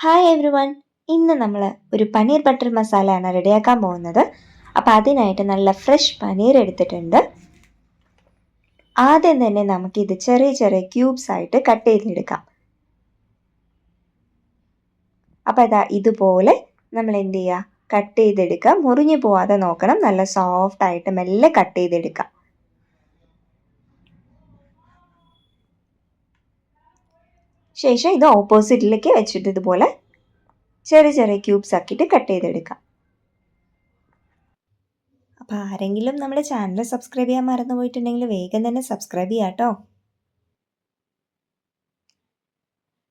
Hi every one. ഇന്ന് നമ്മൾ ഒരു പനീർ ബട്ടർ മസാലയാണ് റെഡിയാക്കാൻ പോകുന്നത്. അപ്പോൾ അതിനായിട്ട് നല്ല ഫ്രഷ് പനീർ എടുത്തിട്ടുണ്ട്. ആദ്യം തന്നെ നമുക്കിത് ചെറിയ ചെറിയ ക്യൂബ്സ് ആയിട്ട് കട്ട് ചെയ്തെടുക്കാം. അപ്പോൾ അതാ ഇതുപോലെ നമ്മൾ എന്ത് ചെയ്യുക, കട്ട് ചെയ്തെടുക്കുക. മുറിഞ്ഞു പോവാതെ നോക്കണം. നല്ല സോഫ്റ്റ് ആയിട്ട് മെല്ലെ കട്ട് ചെയ്തെടുക്കാം. ശേഷം ഇത് ഓപ്പോസിറ്റിലേക്ക് വെച്ചിട്ട് ഇതുപോലെ ചെറിയ ചെറിയ ക്യൂബ്സ് ആക്കിയിട്ട് കട്ട് ചെയ്തെടുക്കാം. അപ്പോൾ ആരെങ്കിലും നമ്മുടെ ചാനൽ സബ്സ്ക്രൈബ് ചെയ്യാൻ മറന്നു പോയിട്ടുണ്ടെങ്കിൽ വേഗം തന്നെ സബ്സ്ക്രൈബ് ചെയ്യാം കേട്ടോ.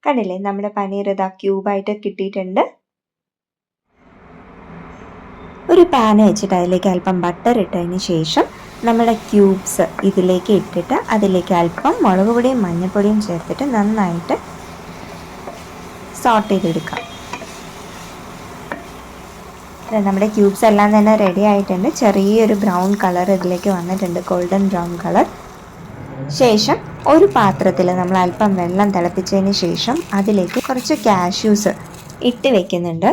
കണ്ടില്ലേ, നമ്മുടെ പനീർ ഇതാ ക്യൂബായിട്ട് കിട്ടിയിട്ടുണ്ട്. ഒരു പാൻ വെച്ചിട്ട് അതിലേക്ക് അല്പം ബട്ടർ ഇട്ടതിന് ശേഷം നമ്മുടെ ക്യൂബ്സ് ഇതിലേക്ക് ഇട്ടിട്ട് അതിലേക്ക് അല്പം മുളക് പൊടിയും മഞ്ഞൾപ്പൊടിയും ചേർത്തിട്ട് നന്നായിട്ട് സോട്ട് ചെയ്തെടുക്കാം. നമ്മുടെ ക്യൂബ്സ് എല്ലാം തന്നെ റെഡി ആയിട്ടുണ്ട്. ചെറിയൊരു ബ്രൗൺ കളർ ഇതിലേക്ക് വന്നിട്ടുണ്ട്, ഗോൾഡൻ ബ്രൗൺ കളർ. ശേഷം ഒരു പാത്രത്തിൽ നമ്മൾ അല്പം വെള്ളം തിളപ്പിച്ചതിന് ശേഷം അതിലേക്ക് കുറച്ച് കാഷ്യൂസ് ഇട്ട് വെക്കുന്നുണ്ട്.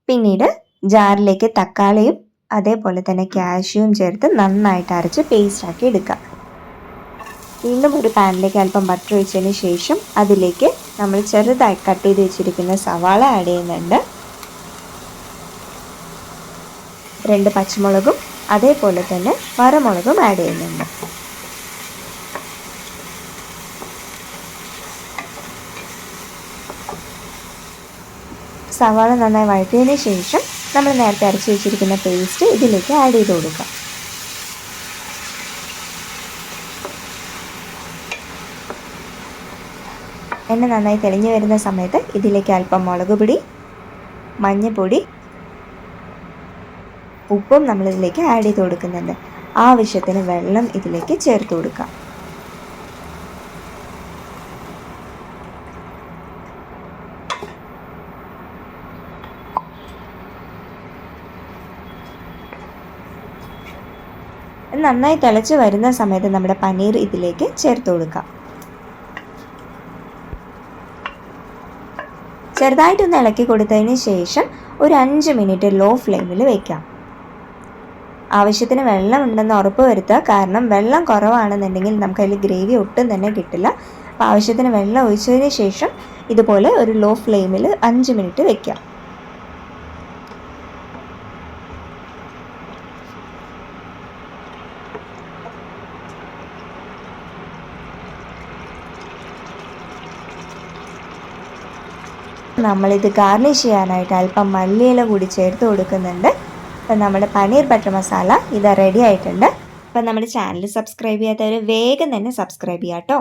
പിന്നീട് ജാറിലേക്ക് തക്കാളിയും അതേപോലെ തന്നെ കാഷ്യൂവും ചേർത്ത് നന്നായിട്ട് അരച്ച് പേസ്റ്റ് ആക്കി എടുക്കാം. വീണ്ടും ഒരു പാനിലേക്ക് അല്പം ബട്ടർ ഒഴിച്ചതിന് ശേഷം അതിലേക്ക് നമ്മൾ ചെറുതായി കട്ട് ചെയ്ത് വെച്ചിരിക്കുന്ന സവാള ആഡ് ചെയ്യുന്നുണ്ട്. 2 പച്ചമുളകും അതേപോലെ തന്നെ വറമുളകും ആഡ് ചെയ്യുന്നുണ്ട്. സവാള നന്നായി വഴറ്റിയതിന് ശേഷം നമ്മൾ നേരത്തെ അരച്ച് വെച്ചിരിക്കുന്ന പേസ്റ്റ് ഇതിലേക്ക് ആഡ് ചെയ്ത് കൊടുക്കാം. എണ്ണ നന്നായി തെളിഞ്ഞു വരുന്ന സമയത്ത് ഇതിലേക്ക് അല്പം മുളക് പൊടി, മഞ്ഞൾപ്പൊടി, ഉപ്പും നമ്മളിതിലേക്ക് ആഡ് ചെയ്ത് കൊടുക്കുന്നുണ്ട്. ആവശ്യത്തിന് വെള്ളം ഇതിലേക്ക് ചേർത്ത് കൊടുക്കാം. നന്നായി തിളച്ച് വരുന്ന സമയത്ത് നമ്മുടെ പനീർ ഇതിലേക്ക് ചേർത്ത് കൊടുക്കാം. ചെറുതായിട്ടൊന്ന് ഇളക്കി കൊടുത്തതിന് ശേഷം ഒരു 5 മിനിറ്റ് ലോ ഫ്ലെയിമിൽ വയ്ക്കാം. ആവശ്യത്തിന് വെള്ളം ഉണ്ടെന്ന് ഉറപ്പ് വരുത്തുക. കാരണം വെള്ളം കുറവാണെന്നുണ്ടെങ്കിൽ നമുക്കതിൽ ഗ്രേവി ഒട്ടും തന്നെ കിട്ടില്ല. അപ്പോൾ ആവശ്യത്തിന് വെള്ളം ഒഴിച്ചതിന് ശേഷം ഇതുപോലെ ഒരു ലോ ഫ്ലെയിമിൽ 5 മിനിറ്റ് വയ്ക്കാം. നമ്മളിത് ഗാർണിഷ് ചെയ്യാനായിട്ട് അല്പം മല്ലിയില കൂടി ചേർത്ത് കൊടുക്കുന്നുണ്ട്. അപ്പം നമ്മുടെ പനീർ ബട്ടർ മസാല ഇത് റെഡി ആയിട്ടുണ്ട്. അപ്പം നമ്മുടെ ചാനൽ സബ്സ്ക്രൈബ് ചെയ്യാത്തവർ വേഗം തന്നെ സബ്സ്ക്രൈബ് ചെയ്യാം കേട്ടോ.